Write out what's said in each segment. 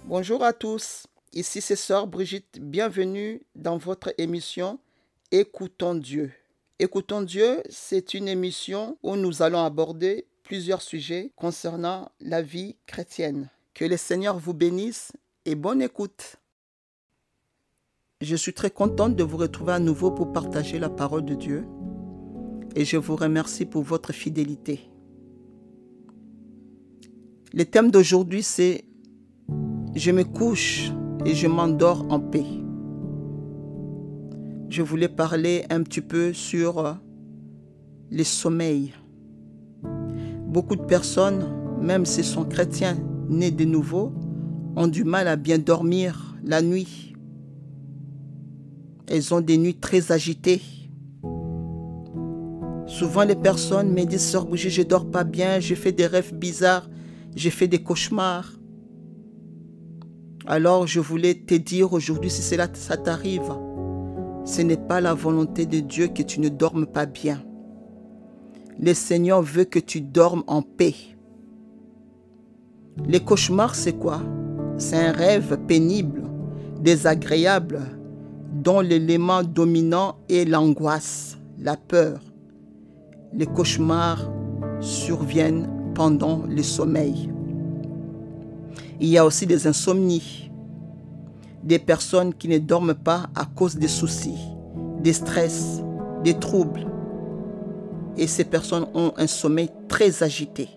Bonjour à tous, ici c'est Sœur Brigitte, bienvenue dans votre émission Écoutons Dieu. Écoutons Dieu, c'est une émission où nous allons aborder plusieurs sujets concernant la vie chrétienne. Que le Seigneur vous bénisse et bonne écoute. Je suis très contente de vous retrouver à nouveau pour partager la parole de Dieu et je vous remercie pour votre fidélité. Le thème d'aujourd'hui c'est « Je me couche et je m'endors en paix ». Je voulais parler un petit peu sur le sommeil. Beaucoup de personnes, même s'ils sont chrétiens nés de nouveau, ont du mal à bien dormir la nuit. Elles ont des nuits très agitées. Souvent les personnes me disent « Sœur Brigitte, je ne dors pas bien, je fais des rêves bizarres, je fais des cauchemars ». Alors je voulais te dire aujourd'hui, si ça t'arrive, ce n'est pas la volonté de Dieu que tu ne dormes pas bien. Le Seigneur veut que tu dormes en paix. Les cauchemars, c'est quoi? C'est un rêve pénible, désagréable, dont l'élément dominant est l'angoisse, la peur. Les cauchemars surviennent pendant le sommeil. Il y a aussi des insomnies, des personnes qui ne dorment pas à cause des soucis, des stress, des troubles. Et ces personnes ont un sommeil très agité.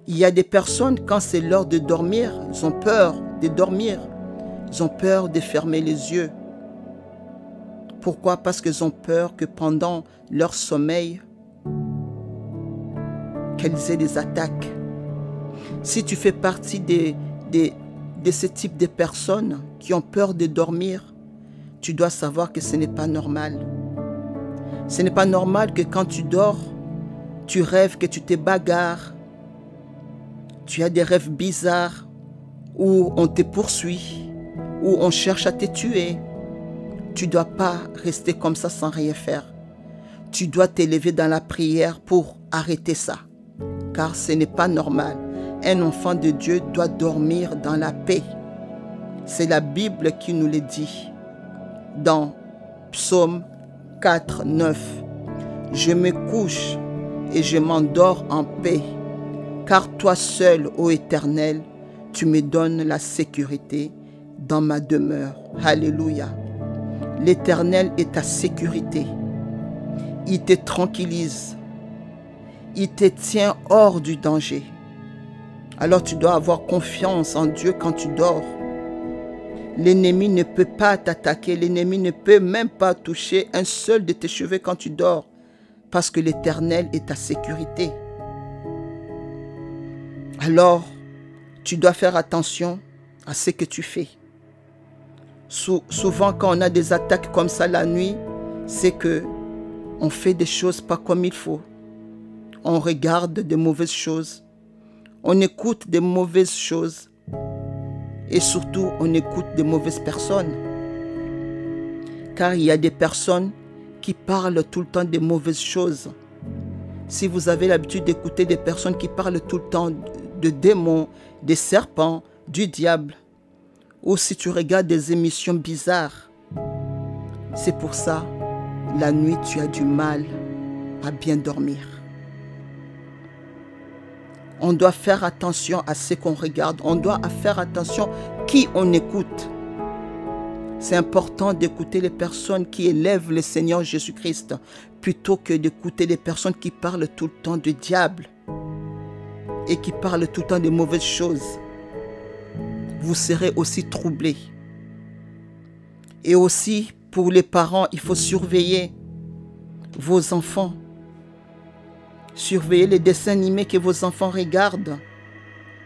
Il y a des personnes, quand c'est l'heure de dormir, ils ont peur de dormir. Ils ont peur de fermer les yeux. Pourquoi? Parce qu'ils ont peur que pendant leur sommeil, qu'elles aient des attaques. Si tu fais partie de ce type de personnes qui ont peur de dormir, tu dois savoir que ce n'est pas normal. Ce n'est pas normal que quand tu dors, tu rêves que tu te bagarres. Tu as des rêves bizarres où on te poursuit, où on cherche à te tuer. Tu ne dois pas rester comme ça sans rien faire. Tu dois t'élever dans la prière pour arrêter ça, car ce n'est pas normal. Un enfant de Dieu doit dormir dans la paix. C'est la Bible qui nous le dit. Dans Psaume 4, 9. « Je me couche et je m'endors en paix, car toi seul, ô Éternel, tu me donnes la sécurité dans ma demeure. » Alléluia. L'Éternel est ta sécurité. Il te tranquillise. Il te tient hors du danger. Alors tu dois avoir confiance en Dieu quand tu dors. L'ennemi ne peut pas t'attaquer. L'ennemi ne peut même pas toucher un seul de tes cheveux quand tu dors. Parce que l'Éternel est ta sécurité. Alors, tu dois faire attention à ce que tu fais. Souvent, quand on a des attaques comme ça la nuit, c'est que on fait des choses pas comme il faut. On regarde de mauvaises choses. On écoute des mauvaises choses et surtout on écoute des mauvaises personnes. Car il y a des personnes qui parlent tout le temps des mauvaises choses. Si vous avez l'habitude d'écouter des personnes qui parlent tout le temps de démons, des serpents, du diable, ou si tu regardes des émissions bizarres, c'est pour ça, la nuit tu as du mal à bien dormir. On doit faire attention à ce qu'on regarde. On doit faire attention à qui on écoute. C'est important d'écouter les personnes qui élèvent le Seigneur Jésus-Christ plutôt que d'écouter les personnes qui parlent tout le temps du diable et qui parlent tout le temps de mauvaises choses. Vous serez aussi troublés. Et aussi, pour les parents, il faut surveiller vos enfants. Surveillez les dessins animés que vos enfants regardent.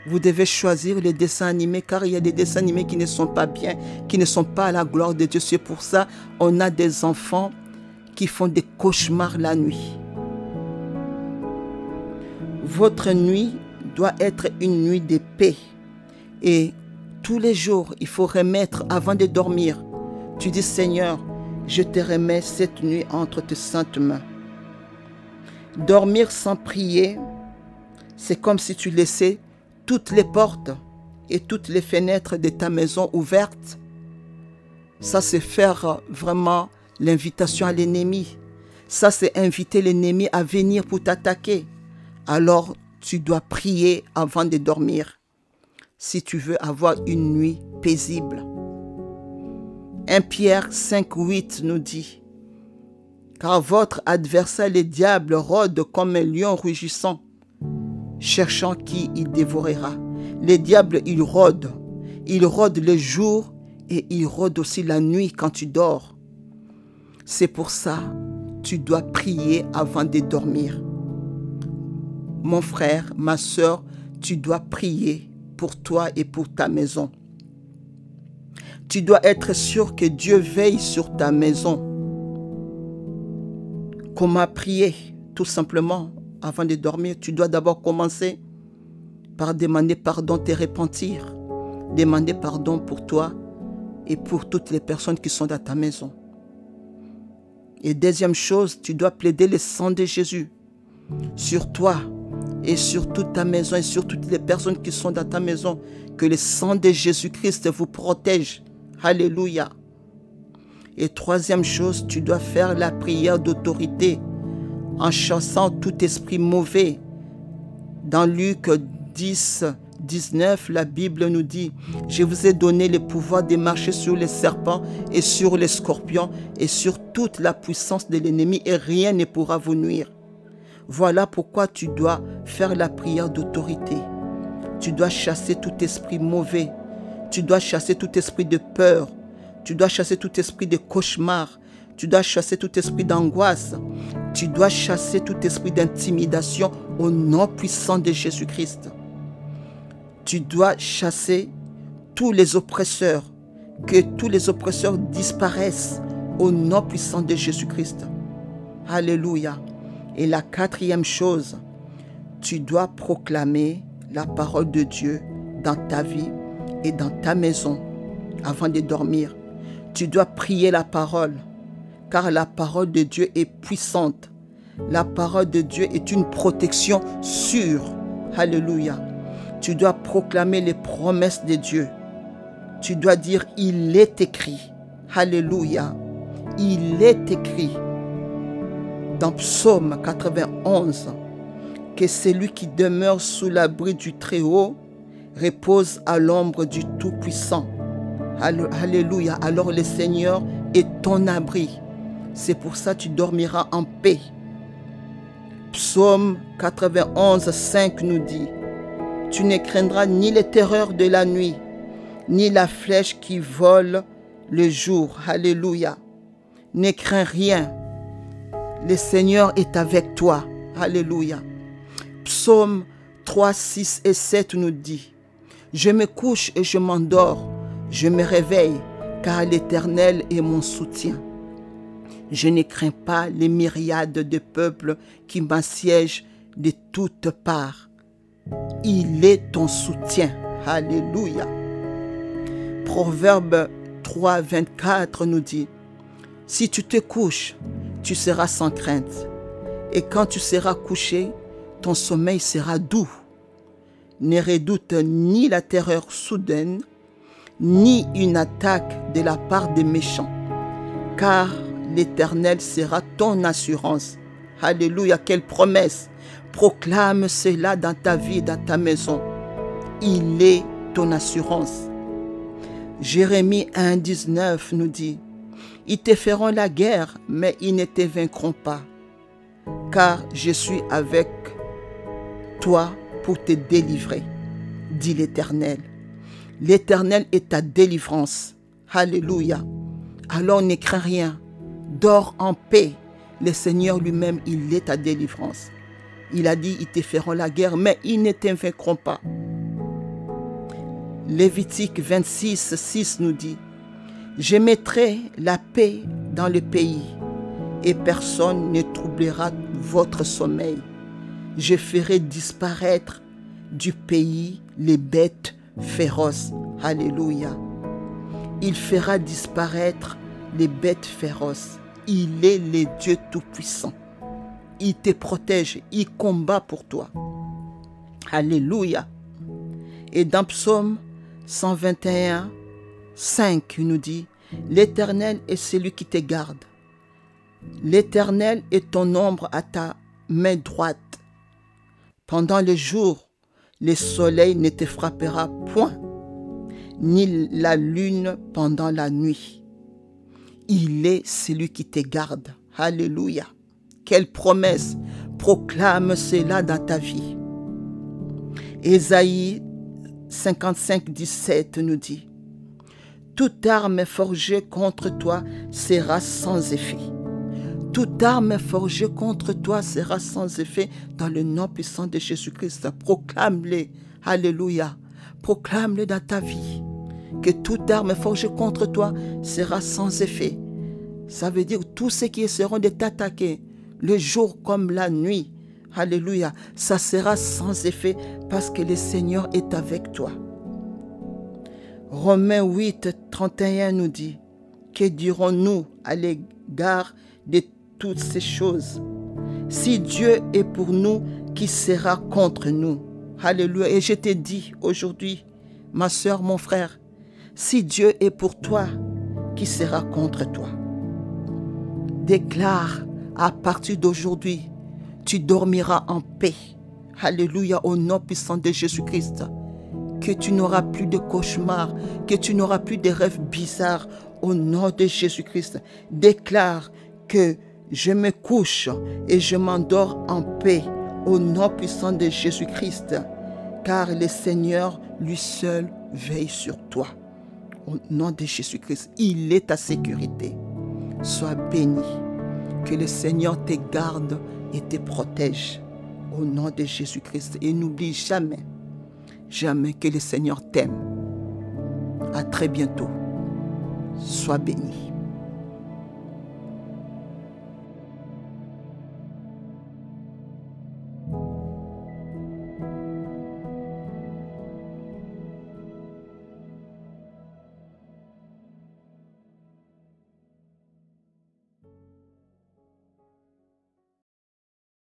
Vous devez choisir les dessins animés car il y a des dessins animés qui ne sont pas bien, qui ne sont pas à la gloire de Dieu. C'est pour ça qu'on a des enfants qui font des cauchemars la nuit. Votre nuit doit être une nuit de paix. Et tous les jours, il faut remettre avant de dormir. Tu dis, Seigneur, je te remets cette nuit entre tes saintes mains. Dormir sans prier, c'est comme si tu laissais toutes les portes et toutes les fenêtres de ta maison ouvertes. Ça, c'est faire vraiment l'invitation à l'ennemi. Ça, c'est inviter l'ennemi à venir pour t'attaquer. Alors, tu dois prier avant de dormir si tu veux avoir une nuit paisible. 1 Pierre 5,8 nous dit « Car votre adversaire, le diable, rôde comme un lion rugissant, cherchant qui il dévorera. » Le diable, il rôde le jour et il rôde aussi la nuit quand tu dors. C'est pour ça que tu dois prier avant de dormir. Mon frère, ma soeur, tu dois prier pour toi et pour ta maison. Tu dois être sûr que Dieu veille sur ta maison. Comment prier? Tout simplement, avant de dormir, tu dois d'abord commencer par demander pardon, te repentir. Demander pardon pour toi et pour toutes les personnes qui sont dans ta maison. Et deuxième chose, tu dois plaider le sang de Jésus sur toi et sur toute ta maison et sur toutes les personnes qui sont dans ta maison. Que le sang de Jésus-Christ vous protège. Alléluia. Et troisième chose, tu dois faire la prière d'autorité en chassant tout esprit mauvais. Dans Luc 10, 19, la Bible nous dit « Je vous ai donné le pouvoir de marcher sur les serpents et sur les scorpions et sur toute la puissance de l'ennemi et rien ne pourra vous nuire. » Voilà pourquoi tu dois faire la prière d'autorité. Tu dois chasser tout esprit mauvais. Tu dois chasser tout esprit de peur. Tu dois chasser tout esprit de cauchemar. Tu dois chasser tout esprit d'angoisse. Tu dois chasser tout esprit d'intimidation au nom puissant de Jésus-Christ. Tu dois chasser tous les oppresseurs. Que tous les oppresseurs disparaissent au nom puissant de Jésus-Christ. Alléluia. Et la quatrième chose, tu dois proclamer la parole de Dieu dans ta vie et dans ta maison avant de dormir. Tu dois prier la parole, car la parole de Dieu est puissante. La parole de Dieu est une protection sûre. Alléluia. Tu dois proclamer les promesses de Dieu. Tu dois dire, il est écrit. Alléluia. Il est écrit dans Psaume 91 que celui qui demeure sous l'abri du Très-Haut repose à l'ombre du Tout-Puissant. Alléluia. Alors le Seigneur est ton abri. C'est pour ça que tu dormiras en paix. Psaume 91, 5 nous dit « Tu ne craindras ni les terreurs de la nuit, ni la flèche qui vole le jour. » Alléluia. Ne crains rien. Le Seigneur est avec toi. Alléluia. Psaume 3, 6 et 7 nous dit « Je me couche et je m'endors. Je me réveille, car l'Éternel est mon soutien. Je ne crains pas les myriades de peuples qui m'assiègent de toutes parts. Il est ton soutien. » Alléluia. Proverbe 3, 24 nous dit « Si tu te couches, tu seras sans crainte. Et quand tu seras couché, ton sommeil sera doux. Ne redoute ni la terreur soudaine, ni une attaque de la part des méchants, car l'Éternel sera ton assurance. » Alléluia, quelle promesse! Proclame cela dans ta vie, dans ta maison. Il est ton assurance. Jérémie 1, 19 nous dit « Ils te feront la guerre, mais ils ne te vaincront pas, car je suis avec toi pour te délivrer, dit l'Éternel. » L'Éternel est ta délivrance. Alléluia. Alors ne crains rien. Dors en paix. Le Seigneur lui-même, il est ta délivrance. Il a dit, ils te feront la guerre, mais ils ne te vaincront pas. Lévitique 26, 6 nous dit, « Je mettrai la paix dans le pays, et personne ne troublera votre sommeil. Je ferai disparaître du pays les bêtes féroces. » Alléluia. Il fera disparaître les bêtes féroces. Il est le Dieu Tout-Puissant. Il te protège, il combat pour toi. Alléluia. Et dans Psaume 121, 5, il nous dit, l'Éternel est celui qui te garde. L'Éternel est ton ombre à ta main droite. Pendant le jour, le soleil ne te frappera point, ni la lune pendant la nuit. Il est celui qui te garde. Alléluia. Quelle promesse! Proclame cela dans ta vie. Ésaïe 55, 17 nous dit, toute arme forgée contre toi sera sans effet. Toute arme forgée contre toi sera sans effet dans le nom puissant de Jésus-Christ. Proclame-le. Alléluia. Proclame-le dans ta vie. Que toute arme forgée contre toi sera sans effet. Ça veut dire tous ceux qui essaieront de t'attaquer, le jour comme la nuit, alléluia, ça sera sans effet parce que le Seigneur est avec toi. Romains 8, 31 nous dit, que dirons-nous à l'égard de toutes ces choses? Si Dieu est pour nous, qui sera contre nous? Alléluia. Et je te dis aujourd'hui, ma soeur, mon frère, si Dieu est pour toi, qui sera contre toi? Déclare à partir d'aujourd'hui, tu dormiras en paix. Alléluia, au nom puissant de Jésus-Christ. Que tu n'auras plus de cauchemars, que tu n'auras plus de rêves bizarres. Au nom de Jésus-Christ, déclare que je me couche et je m'endors en paix. Au nom puissant de Jésus-Christ. Car le Seigneur, lui seul, veille sur toi. Au nom de Jésus-Christ, il est ta sécurité. Sois béni. Que le Seigneur te garde et te protège. Au nom de Jésus-Christ. Et n'oublie jamais, jamais que le Seigneur t'aime. À très bientôt. Sois béni.